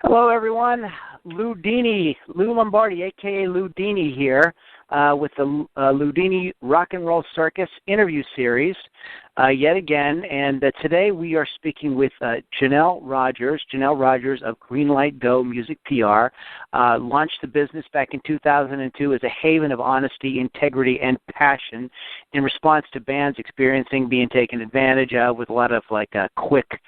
Hello, everyone. Loulombardi, a.k.a. Loudini here with the Loudini Rock and Roll Circus interview series yet again. And today we are speaking with Janelle Rogers. Janelle Rogers of Greenlight Go Music PR launched the business back in 2002 as a haven of honesty, integrity, and passion in response to bands experiencing being taken advantage of with a lot of quick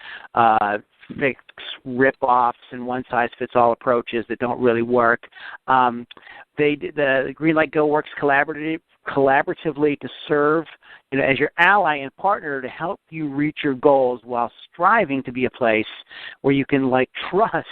fix rip-offs and one-size-fits-all approaches that don't really work. The Greenlight Go works collaboratively to serve as your ally and partner to help you reach your goals while striving to be a place where you can trust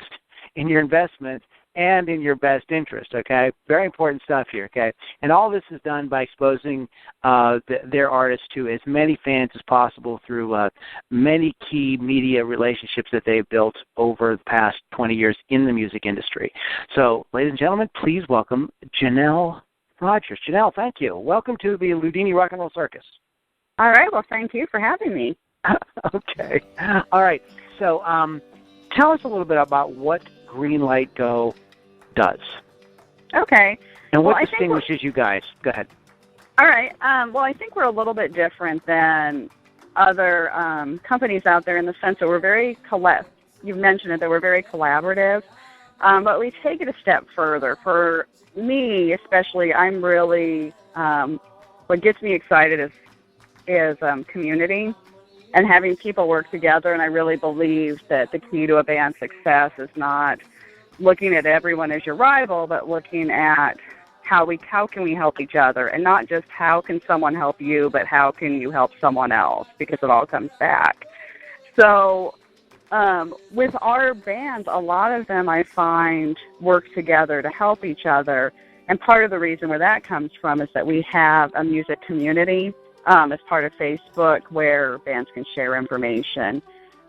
in your investment and in your best interest, okay? Very important stuff here, okay? And all this is done by exposing their artists to as many fans as possible through many key media relationships that they've built over the past 20 years in the music industry. So, ladies and gentlemen, please welcome Janelle Rogers. Janelle, thank you. Welcome to the Loudini Rock and Roll Circus. All right. Well, thank you for having me. Okay. All right. So tell us a little bit about what Greenlight Go does. Okay. And what distinguishes you guys? Go ahead. All right. Well, I think we're a little bit different than other companies out there in the sense that we're very you've mentioned it, that we're very collaborative, but we take it a step further. For me, especially, I'm really, what gets me excited is community and having people work together, and I really believe that the key to a band's success is not looking at everyone as your rival, but looking at how can we help each other, and not just how can someone help you, but how can you help someone else, because it all comes back. So with our bands, a lot of them I find work together to help each other, and part of the reason where that comes from is that we have a music community as part of Facebook where bands can share information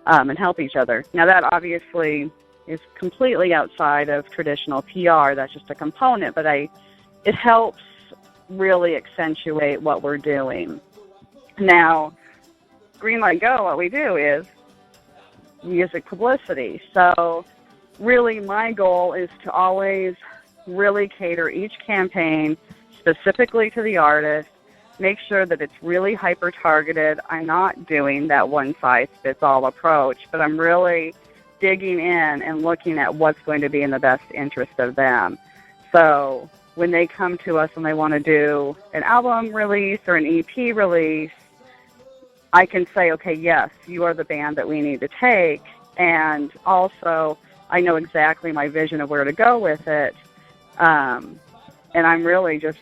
and help each other. Now that obviously is completely outside of traditional PR. That's just a component, but it helps really accentuate what we're doing. Now, Greenlight Go, what we do is music publicity. So really my goal is to always really cater each campaign specifically to the artist, make sure that it's really hyper-targeted. I'm not doing that one-size-fits-all approach, but I'm really digging in and looking at what's going to be in the best interest of them. So when they come to us and they want to do an album release or an EP release, I can say, okay, yes, you are the band that we need to take. And also, I know exactly my vision of where to go with it. And I'm really just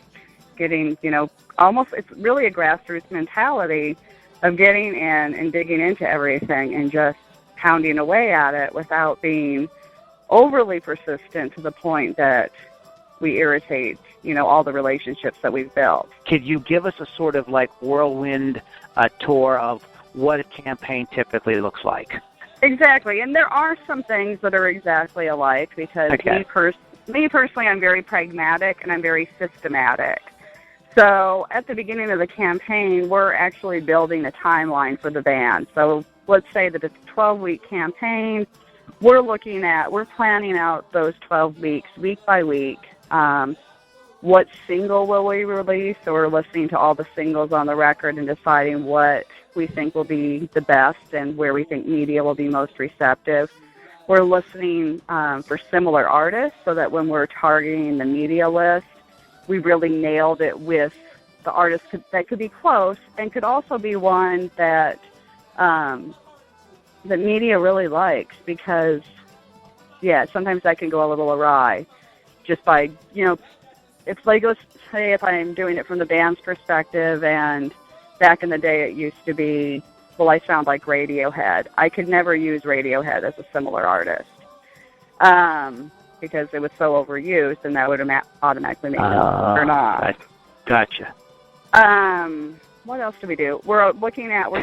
getting, it's really a grassroots mentality of getting in and digging into everything and just pounding away at it without being overly persistent to the point that we irritate, all the relationships that we've built. Could you give us a sort of whirlwind tour of what a campaign typically looks like? Exactly, and there are some things that are exactly alike because me personally, I'm very pragmatic and I'm very systematic. So at the beginning of the campaign, we're actually building a timeline for the band. So let's say that it's a 12-week campaign. We're planning out those 12 weeks, week by week. What single will we release? So we're listening to all the singles on the record and deciding what we think will be the best and where we think media will be most receptive. We're listening for similar artists so that when we're targeting the media list, we really nailed it with the artist that could be close and could also be one that the media really likes because, sometimes that can go a little awry just by, let's say if I'm doing it from the band's perspective and back in the day it used to be, well, I sound like Radiohead. I could never use Radiohead as a similar artist. Because it was so overused, and that would automatically make it or not. Gotcha. What else do we do? We're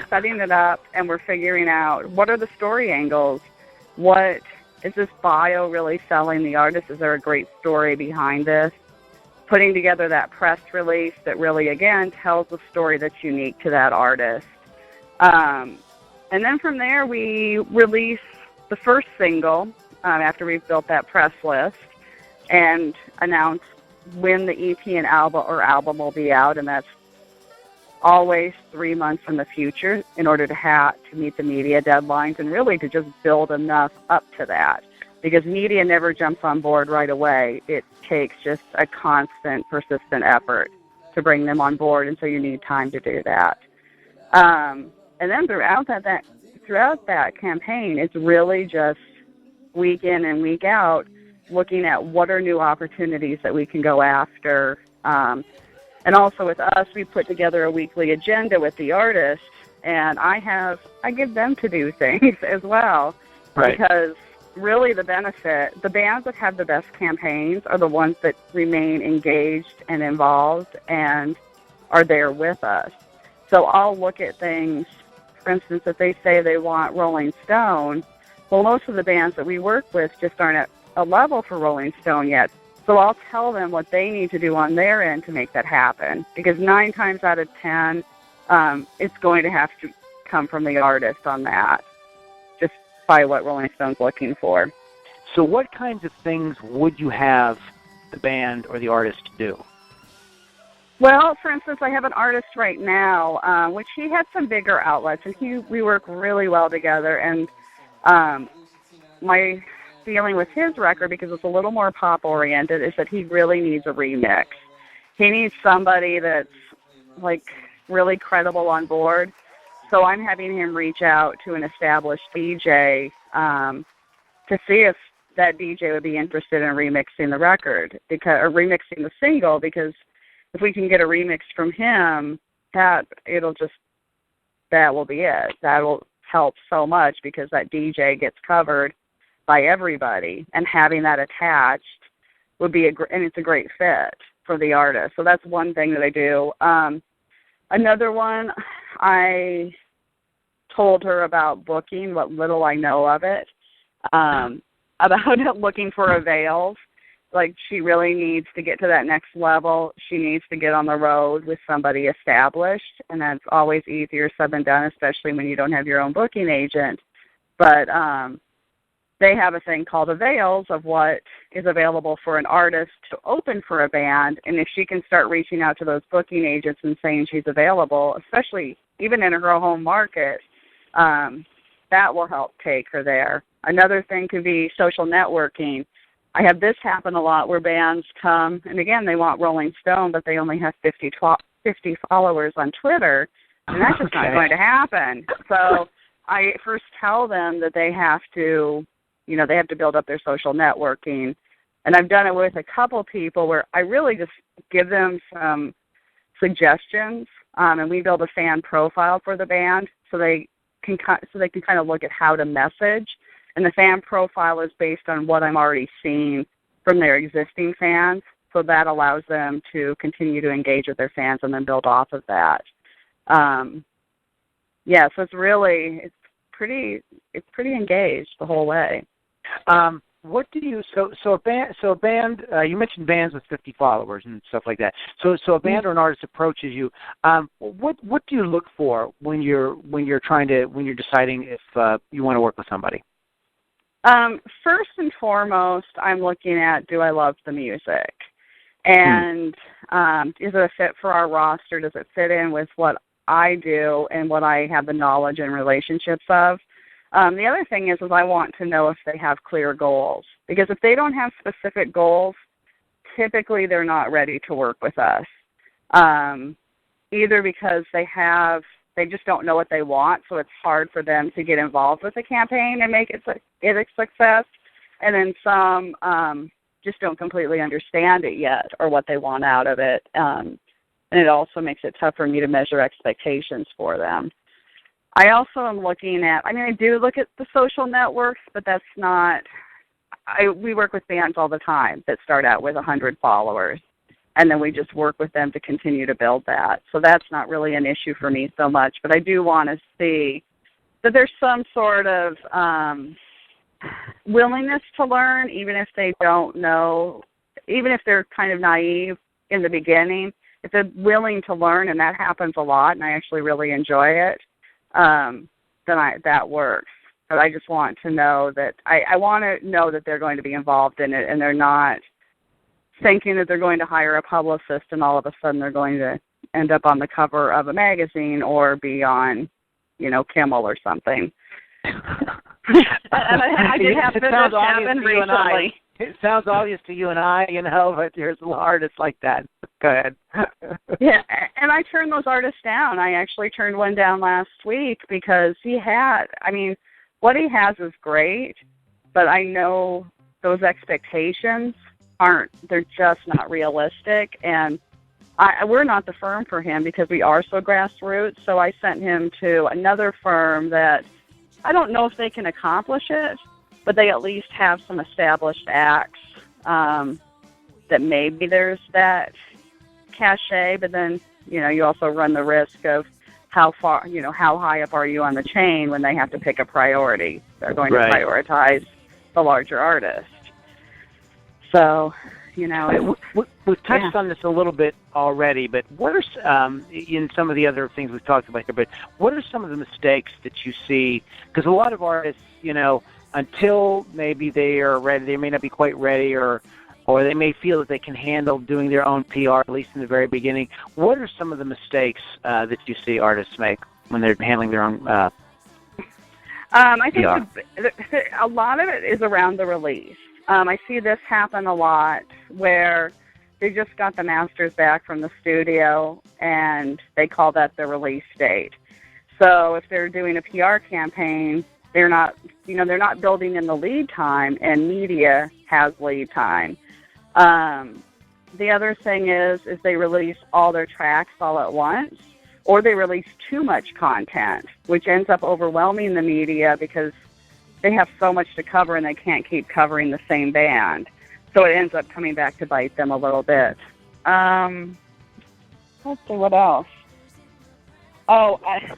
setting it up, and we're figuring out what are the story angles. What is this bio really selling the artist? Is there a great story behind this? Putting together that press release that really, again, tells a story that's unique to that artist. And then from there, we release the first single. after we've built that press list and announce when the EP and album will be out, and that's always 3 months in the future in order to meet the media deadlines and really to just build enough up to that, because media never jumps on board right away. It takes just a constant, persistent effort to bring them on board, and so you need time to do that. And then throughout that campaign, it's really just week in and week out looking at what are new opportunities that we can go after. And also with us, we put together a weekly agenda with the artists, and I give them to do things as well. Right. Because really the bands that have the best campaigns are the ones that remain engaged and involved and are there with us. So I'll look at things, for instance, if they say they want Rolling Stone, well, most of the bands that we work with just aren't at a level for Rolling Stone yet. So I'll tell them what they need to do on their end to make that happen, because 9 times out of 10, it's going to have to come from the artist on that, just by what Rolling Stone's looking for. So what kinds of things would you have the band or the artist do? Well, for instance, I have an artist right now, which he had some bigger outlets, and we work really well together. And my feeling with his record, because it's a little more pop-oriented, is that he really needs a remix. He needs somebody that's, like, really credible on board. So I'm having him reach out to an established DJ to see if that DJ would be interested in remixing the record, or remixing the single, because if we can get a remix from him, that will be it. That will help so much, because that DJ gets covered by everybody, and having that attached would be and it's a great fit for the artist. So that's one thing that I do. Another one, I told her about booking, what little I know of it, about looking for avails. Like, she really needs to get to that next level. She needs to get on the road with somebody established, and that's always easier said than done, especially when you don't have your own booking agent. But they have a thing called avails of what is available for an artist to open for a band, and if she can start reaching out to those booking agents and saying she's available, especially even in her home market, that will help take her there. Another thing could be social networking. I have this happen a lot where bands come, and again, they want Rolling Stone, but they only have 50 followers on Twitter, and that's just not going to happen. So I first tell them that they have to build up their social networking. And I've done it with a couple people where I really just give them some suggestions, and we build a fan profile for the band so they can kind of look at how to message. And the fan profile is based on what I'm already seeing from their existing fans, so that allows them to continue to engage with their fans and then build off of that. So it's pretty engaged the whole way. What do you a band you mentioned bands with 50 followers and stuff like that. So a band or an artist approaches you. What do you look for when you're deciding if you want to work with somebody? First and foremost, I'm looking at, do I love the music? And is it a fit for our roster? Does it fit in with what I do and what I have the knowledge and relationships of? The other thing is I want to know if they have clear goals. Because if they don't have specific goals, typically they're not ready to work with us. Either because they just don't know what they want, so it's hard for them to get involved with the campaign and make it a success. And then some just don't completely understand it yet or what they want out of it. And it also makes it tough for me to measure expectations for them. I also am looking at, I do look at the social networks, but that's not, we work with bands all the time that start out with 100 followers, and then we just work with them to continue to build that. So that's not really an issue for me so much, but I do want to see that there's some sort of willingness to learn, even if they don't know, even if they're kind of naive in the beginning. If they're willing to learn, and that happens a lot, and I actually really enjoy it, then that works. but I just want to know that I want to know that they're going to be involved in it, and they're not thinking that they're going to hire a publicist and all of a sudden they're going to end up on the cover of a magazine or be on, Kimmel or something. I did have this happen recently. It sounds obvious to you and I, but there's a lot of artists like that. Go ahead. Yeah, and I turned those artists down. I actually turned one down last week because what he has is great, but I know those expectations they're just not realistic, and we're not the firm for him because we are so grassroots, so I sent him to another firm that I don't know if they can accomplish it, but they at least have some established acts that maybe there's that cachet, but then, you also run the risk of how far, how high up are you on the chain when they have to pick a priority. They're going to prioritize the larger artist. So, we've touched on this a little bit already, but what are, in some of the other things we've talked about here, but what are some of the mistakes that you see? Because a lot of artists, until maybe they are ready, they may not be quite ready, or they may feel that they can handle doing their own PR, at least in the very beginning. What are some of the mistakes that you see artists make when they're handling their own I think a lot of it is around the release. I see this happen a lot where they just got the masters back from the studio and they call that the release date. So if they're doing a PR campaign, they're not building in the lead time, and media has lead time. The other thing is they release all their tracks all at once, or they release too much content, which ends up overwhelming the media because they have so much to cover and they can't keep covering the same band. So it ends up coming back to bite them a little bit. Let's see, what else?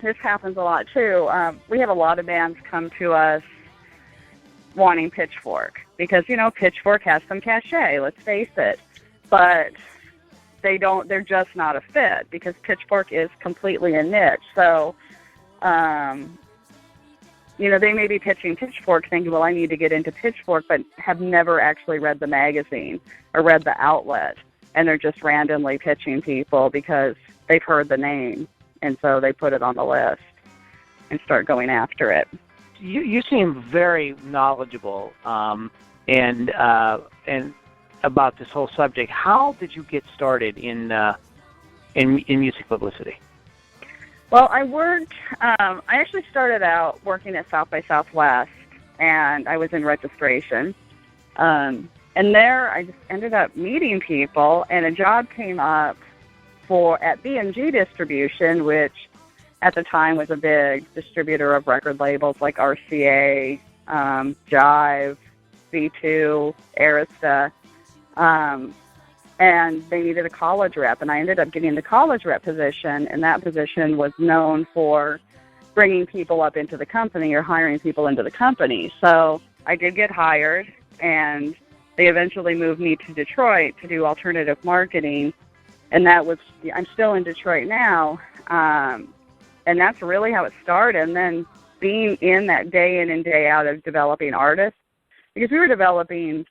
This happens a lot too. We have a lot of bands come to us wanting Pitchfork because, Pitchfork has some cachet, let's face it. But they're just not a fit because Pitchfork is completely a niche. So, they may be pitching Pitchfork thinking, well, I need to get into Pitchfork, but have never actually read the magazine or read the outlet. And they're just randomly pitching people because they've heard the name. And so they put it on the list and start going after it. You seem very knowledgeable and about this whole subject. How did you get started in music publicity? Well, I actually started out working at South by Southwest, and I was in registration. And there I just ended up meeting people, and a job came up at BMG Distribution, which at the time was a big distributor of record labels like RCA, Jive, V2, Arista. And they needed a college rep, and I ended up getting the college rep position, and that position was known for bringing people up into the company or hiring people into the company. So I did get hired, and they eventually moved me to Detroit to do alternative marketing, and I'm still in Detroit now, and that's really how it started. And then being in that day in and day out of developing artists, because we were developing,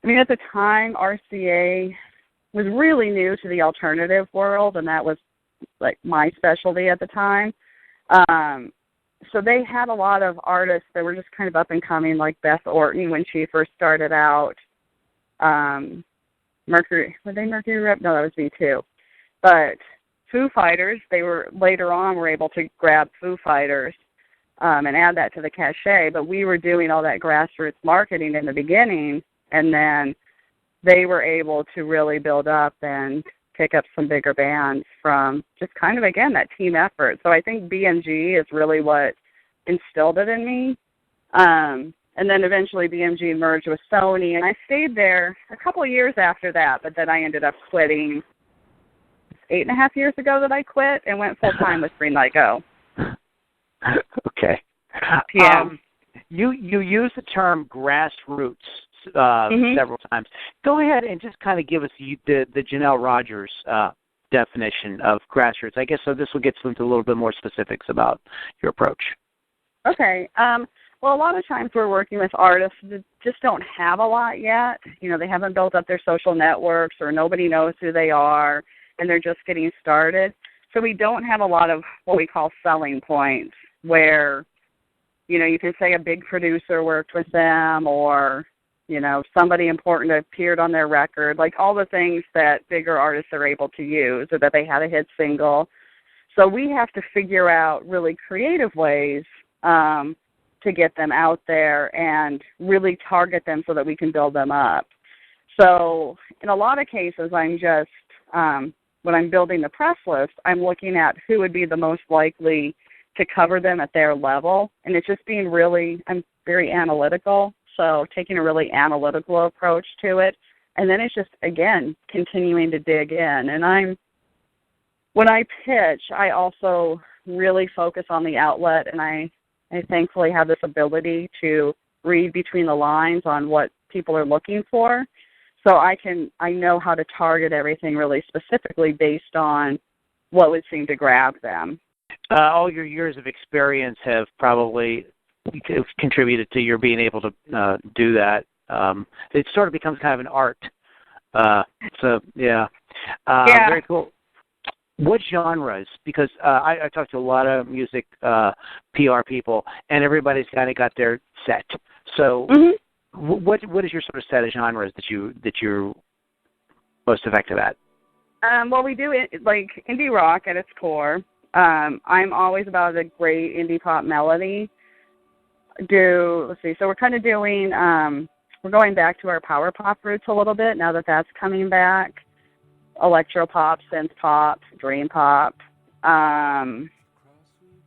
at the time, RCA was really new to the alternative world, and that was like my specialty at the time. So they had a lot of artists that were just kind of up and coming, like Beth Orton when she first started out. Mercury Rep? No, that was V2. But Foo Fighters, later on were able to grab Foo Fighters and add that to the cachet, but we were doing all that grassroots marketing in the beginning, and then they were able to really build up and pick up some bigger bands from just kind of, again, that team effort. So I think BMG is really what instilled it in me. And then eventually BMG merged with Sony, and I stayed there a couple of years after that, but then I ended up quitting 8.5 years ago that I quit and went full-time with Greenlight Go. Okay. Yeah. You use the term grassroots several times. Go ahead and just kind of give us the Janelle Rogers definition of grassroots. I guess so this will get into a little bit more specifics about your approach. Okay. Well, a lot of times we're working with artists that just don't have a lot yet. You know, they haven't built up their social networks, or nobody knows who they are, and they're just getting started. So we don't have a lot of what we call selling points where, you know, you can say a big producer worked with them, or, you know, somebody important appeared on their record, like all the things that bigger artists are able to use, or that they had a hit single. So we have to figure out really creative ways to get them out there and really target them so that we can build them up. So in a lot of cases, I'm just, when I'm building the press list, I'm looking at who would be the most likely to cover them at their level. And it's just being really, I'm very analytical, so taking a really analytical approach to it. And then it's just, again, continuing to dig in. And when I pitch, I also really focus on the outlet, and I thankfully have this ability to read between the lines on what people are looking for. So I know how to target everything really specifically based on what would seem to grab them. All your years of experience have probably contributed to your being able to do that. It sort of becomes kind of an art. Yeah. Very cool. What genres? Because I talk to a lot of music PR people, and everybody's kind of got their set. So, what is your sort of set of genres that you're most effective at? Well, we do it like indie rock at its core. I'm always about a great indie pop melody. Let's see. So we're kind of doing. We're going back to our power pop roots a little bit now that that's coming back. Electro pop, synth pop, dream pop,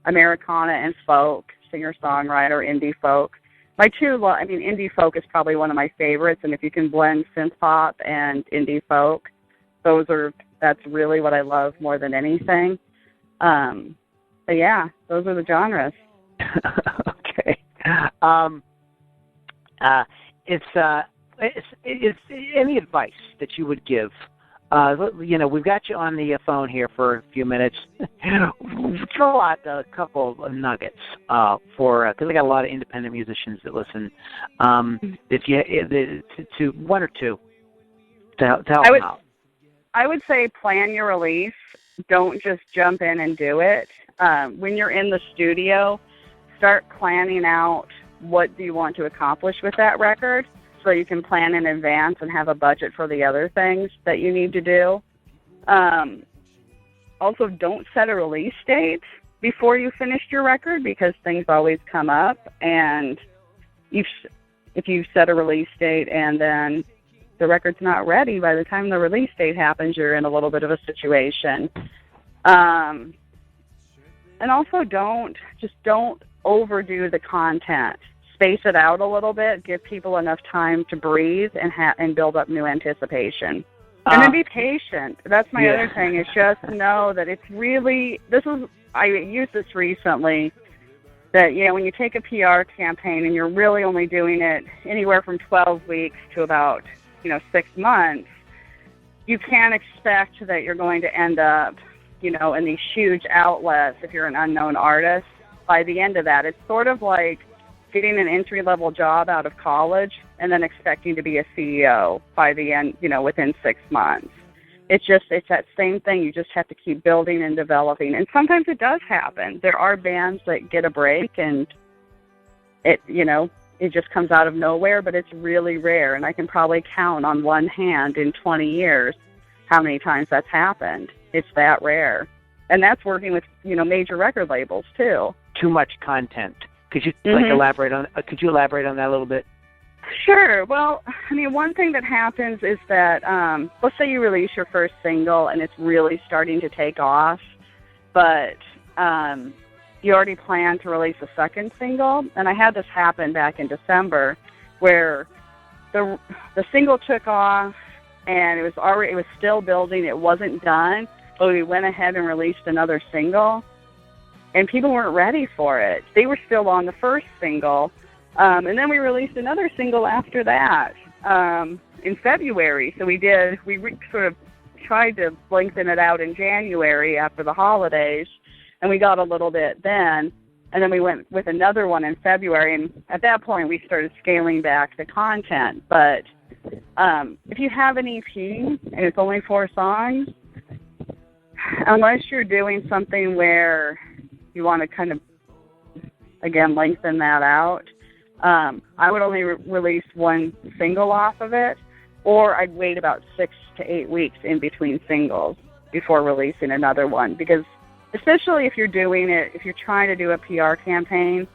Americana and folk, singer-songwriter, indie folk. Indie folk is probably one of my favorites, and if you can blend synth pop and indie folk, that's really what I love more than anything. But yeah, those are the genres. Okay. It's any advice that you would give? We've got you on the phone here for a few minutes. Throw out a couple of nuggets because I got a lot of independent musicians that listen. To one or two to help them out. I would say plan your release. Don't just jump in and do it. When you're in the studio, start planning out what do you want to accomplish with that record, so you can plan in advance and have a budget for the other things that you need to do. Also, don't set a release date before you finished your record, because things always come up, and if you set a release date and then the record's not ready, by the time the release date happens, you're in a little bit of a situation. And also don't overdo the content. Space it out a little bit, give people enough time to breathe and build up new anticipation. And then be patient. That's my other thing, is just know that it's really, I used this recently, that, when you take a PR campaign and you're really only doing it anywhere from 12 weeks to about, 6 months, you can't expect that you're going to end up, in these huge outlets if you're an unknown artist. By the end of that, it's sort of like getting an entry-level job out of college and then expecting to be a CEO by the end, within 6 months. It's that same thing. You just have to keep building and developing. And sometimes it does happen. There are bands that get a break and it just comes out of nowhere, but it's really rare. And I can probably count on one hand in 20 years how many times that's happened. It's that rare. And that's working with, major record labels too. Too much content. Could you elaborate on that a little bit? Sure. Well, one thing that happens is that let's say you release your first single and it's really starting to take off, but you already planned to release a second single. And I had this happen back in December, where the single took off and it was still building. It wasn't done, but we went ahead and released another single. And people weren't ready for it. They were still on the first single. And then we released another single after that in February. So we sort of tried to lengthen it out in January after the holidays. And we got a little bit then. And then we went with another one in February, and at that point we started scaling back the content. But if you have an EP and it's only 4 songs, unless you're doing something where you want to kind of, again, lengthen that out, I would only release 1 single off of it, or I'd wait about 6 to 8 weeks in between singles before releasing another one. Because especially if you're doing it, if you're trying to do a PR campaign,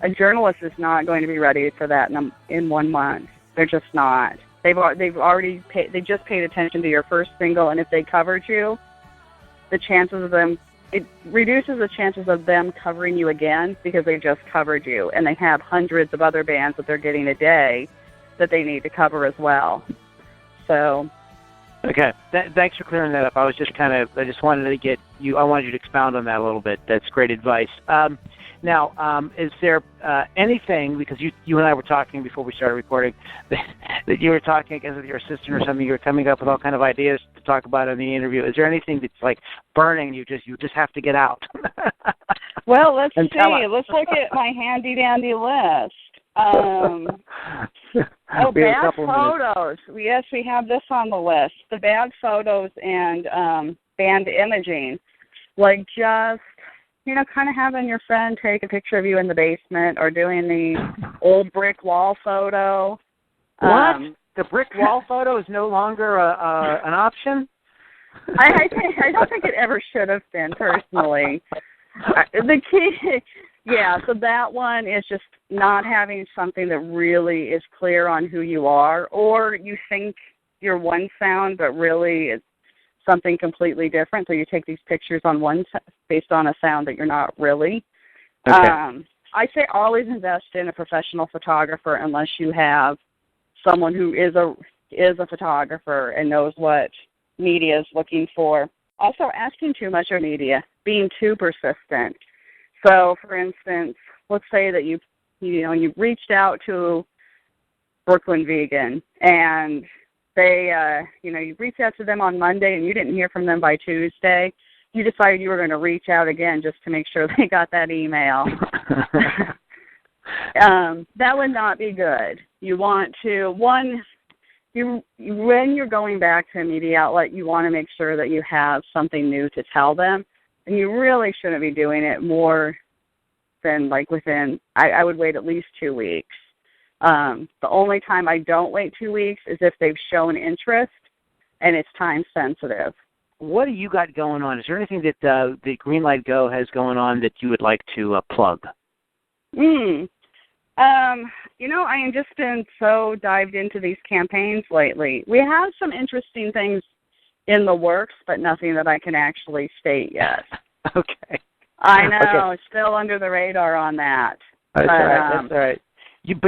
a journalist is not going to be ready for that in 1 month. They're just not. They've already they just paid attention to your first single, and if they covered you, the chances of them, it reduces the chances of them covering you again because they just covered you, and they have hundreds of other bands that they're getting a day that they need to cover as well. So. Okay, thanks for clearing that up. I was just I just wanted to get you, I wanted you to expound on that a little bit. That's great advice. Now, is there anything, because you and I were talking before we started recording, that you were talking, I guess, with your assistant or something, you were coming up with all kind of ideas to talk about in the interview. Is there anything that's like burning you just have to get out? Well, let's see. Let's look at my handy-dandy list. Bad photos. Yes, we have this on the list. The bad photos and band imaging. Like just, kind of having your friend take a picture of you in the basement or doing the old brick wall photo. What? The brick wall photo is no longer an option? I don't think it ever should have been, personally. The key... Yeah, so that one is just not having something that really is clear on who you are, or you think you're one sound, but really it's something completely different. So you take these pictures on based on a sound that you're not really. Okay. I say always invest in a professional photographer unless you have someone who is a photographer and knows what media is looking for. Also, asking too much of media, being too persistent. So, for instance, let's say that you reached out to Brooklyn Vegan, and they, you reached out to them on Monday, and you didn't hear from them by Tuesday. You decided you were going to reach out again just to make sure they got that email. That would not be good. You want to, when you're going back to a media outlet, you want to make sure that you have something new to tell them. And you really shouldn't be doing it more than within, I would wait at least 2 weeks. The only time I don't wait 2 weeks is if they've shown interest and it's time sensitive. What do you got going on? Is there anything that the Greenlight Go has going on that you would like to plug? I have just been so dived into these campaigns lately. We have some interesting things in the works, but nothing that I can actually state yet. Okay. I know, okay. Still under the radar on that. That's all right. That's all right. You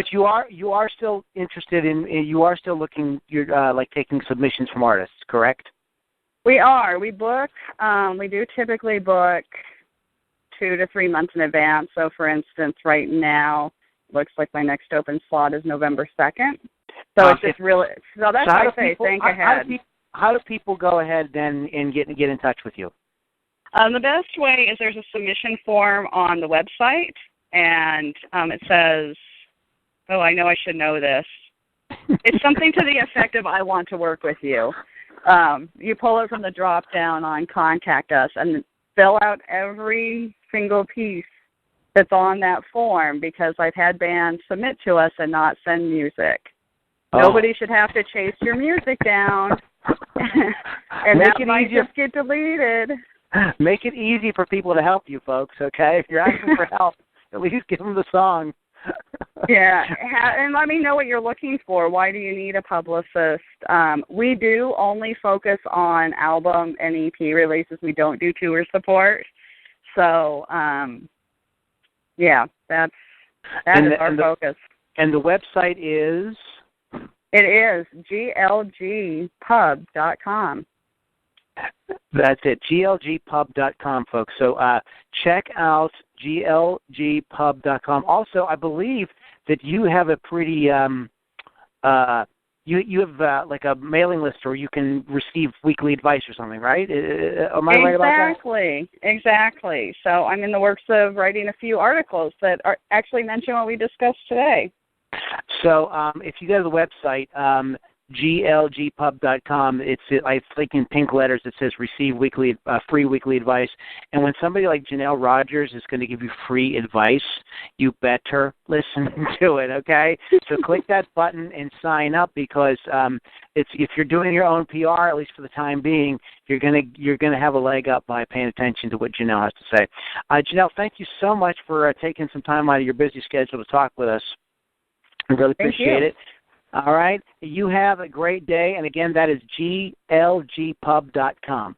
are still interested in, you are still looking, you're taking submissions from artists, correct? We are. We book. We do typically book 2 to 3 months in advance. So, for instance, right now, looks like my next open slot is November 2nd. So it's just really. So that's why I say think ahead. How do people go ahead then and get in touch with you? The best way is there's a submission form on the website, and it says, oh, I know I should know this. It's something to the effect of, I want to work with you. You pull it from the drop-down on Contact Us and fill out every single piece that's on that form, because I've had bands submit to us and not send music. Oh. Nobody should have to chase your music down. And that might just get deleted. Make it easy for people to help you, folks, okay? If you're asking for help, at least give them the song. Yeah, and let me know what you're looking for. Why do you need a publicist? We do only focus on album and EP releases. We don't do tour support. So, yeah, that is our focus. And the website is? It is glgpub.com. That's it, glgpub.com, folks. So check out glgpub.com. Also, I believe that you have a pretty you have like a mailing list where you can receive weekly advice or something, right? Am I right about that? Exactly. So I'm in the works of writing a few articles that are actually mention what we discussed today. So if you go to the website, glgpub.com, I think in pink letters it says receive free weekly advice. And when somebody like Janelle Rogers is going to give you free advice, you better listen to it, okay? So click that button and sign up, because if you're doing your own PR, at least for the time being, you're gonna have a leg up by paying attention to what Janelle has to say. Janelle, thank you so much for taking some time out of your busy schedule to talk with us. I really appreciate it. All right. You have a great day. And again, that is glgpub.com.